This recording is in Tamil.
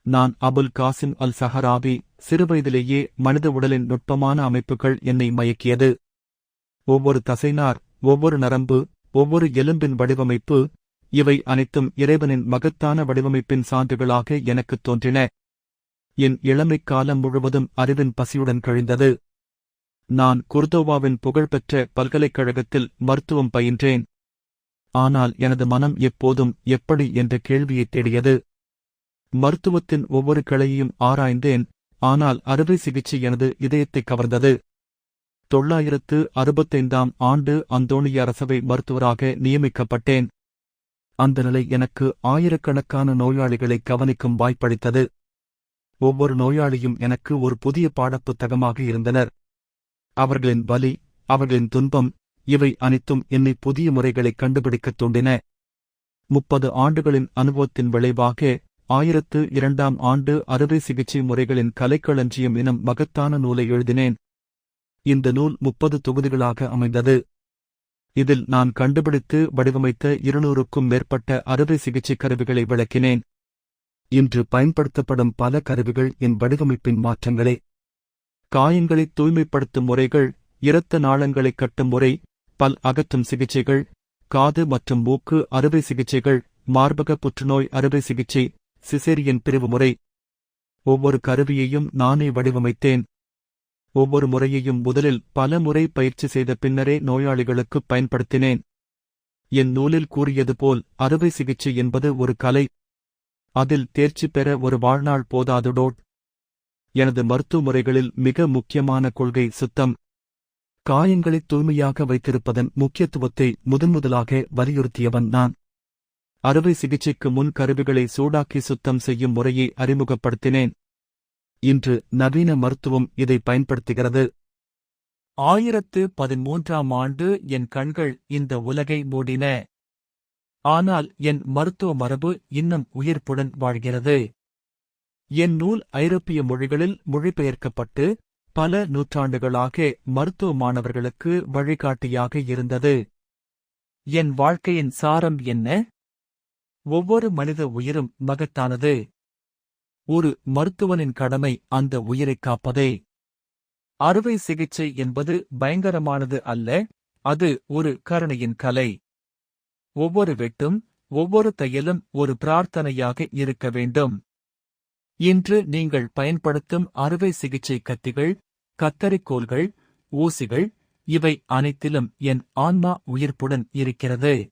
நான் அபுல் காசிம் அல் சஹராவி. சிறுவயதிலேயே மனித உடலின் நுட்பமான அமைப்புகள் என்னை மயக்கியது. ஒவ்வொரு தசைநார், ஒவ்வொரு நரம்பு, ஒவ்வொரு எலும்பின் வடிவமைப்பு, இவை அனைத்தும் இறைவனின் மகத்தான வடிவமைப்பின் சான்றுகளாக எனக்குத் தோன்றின. என் இளமைக் காலம் முழுவதும் அறிவின் பசியுடன் கழிந்தது. நான் குர்தோவாவின் புகழ்பெற்ற பல்கலைக்கழகத்தில் மருத்துவம் பயின்றேன். ஆனால் எனது மனம் எப்போதும் எப்படி என்ற கேள்வியைத் தேடியது. மருத்துவத்தின் ஒவ்வொரு கிளையையும் ஆராய்ந்தேன், ஆனால் அறுவை சிகிச்சை எனது இதயத்தைக் கவர்ந்தது. 965ஆம் ஆண்டு அந்தோணிய அரசவை மருத்துவராக நியமிக்கப்பட்டேன். அந்த நிலை எனக்கு ஆயிரக்கணக்கான நோயாளிகளை கவனிக்கும் வாய்ப்பளித்தது. ஒவ்வொரு நோயாளியும் எனக்கு ஒரு புதிய பாடப்புத்தகமாக இருந்தனர். அவர்களின் வலி, அவர்களின் துன்பம், இவை அனைத்தும் என்னை புதிய முறைகளைக் கண்டுபிடிக்கத் தூண்டின. 30 ஆண்டுகளின் அனுபவத்தின் விளைவாக 1002ஆம் ஆண்டு அறுவை சிகிச்சை முறைகளின் கலைக்களஞ்சியம் எனும் மகத்தான நூலை எழுதினேன். இந்த நூல் 30 தொகுதிகளாக அமைந்தது. இதில் நான் கண்டுபிடித்து வடிவமைத்த 200க்கும் மேற்பட்ட அறுவை சிகிச்சை கருவிகளை விளக்கினேன். இன்று பயன்படுத்தப்படும் பல கருவிகள் என் வடிவமைப்பின் மாற்றங்களே. காயங்களை தூய்மைப்படுத்தும் முறைகள், இரத்த நாளங்களைக் கட்டும் முறை, பல் அகற்றும் சிகிச்சைகள், காது மற்றும் மூக்கு அறுவை சிகிச்சைகள், மார்பக புற்றுநோய் அறுவை சிகிச்சை, சிசேரியன் பிரிவு முறை. ஒவ்வொரு கருவியையும் நானே வடிவமைத்தேன். ஒவ்வொரு முறையையும் முதலில் பல முறை பயிற்சி செய்த பின்னரே நோயாளிகளுக்குப் பயன்படுத்தினேன். என் நூலில் கூறியது போல் அறுவை சிகிச்சை என்பது ஒரு கலை. அதில் தேர்ச்சி பெற ஒரு வாழ்நாள் போதாதுடோட். எனது மருத்துவ முறைகளில் மிக முக்கியமான கொள்கை சுத்தம். காயங்களைத் தூய்மையாக வைத்திருப்பதன் முக்கியத்துவத்தை முதன்முதலாக வலியுறுத்தியவன் நான். அறுவை சிகிச்சைக்கு முன் கருவிகளை சூடாக்கி சுத்தம் செய்யும் முறையை அறிமுகப்படுத்தினேன். இன்று நவீன மருத்துவம் இதை பயன்படுத்துகிறது. 1013ஆம் ஆண்டு என் கண்கள் இந்த உலகை மூடின. ஆனால் என் மருத்துவ மரபு இன்னும் உயிர்ப்புடன் வாழ்கிறது. என் நூல் ஐரோப்பிய மொழிகளில் மொழிபெயர்க்கப்பட்டு பல நூற்றாண்டுகளாக மருத்துவ மாணவர்களுக்கு வழிகாட்டியாக இருந்தது. என் வாழ்க்கையின் சாரம் என்ன? ஒவ்வொரு மனித உயிரும் மகத்தானது. ஒரு மருத்துவனின் கடமை அந்த உயிரைக் காப்பதே. அறுவை சிகிச்சை என்பது பயங்கரமானது அல்ல, அது ஒரு கருணையின் கலை. ஒவ்வொரு வெட்டும், ஒவ்வொரு தையலும் ஒரு பிரார்த்தனையாக இருக்க வேண்டும். இன்று நீங்கள் பயன்படுத்தும் அறுவை சிகிச்சை கத்திகள், கத்தரிக்கோல்கள், ஊசிகள், இவை அனைத்திலும் என் ஆன்மா உயிர்ப்புடன் இருக்கிறது.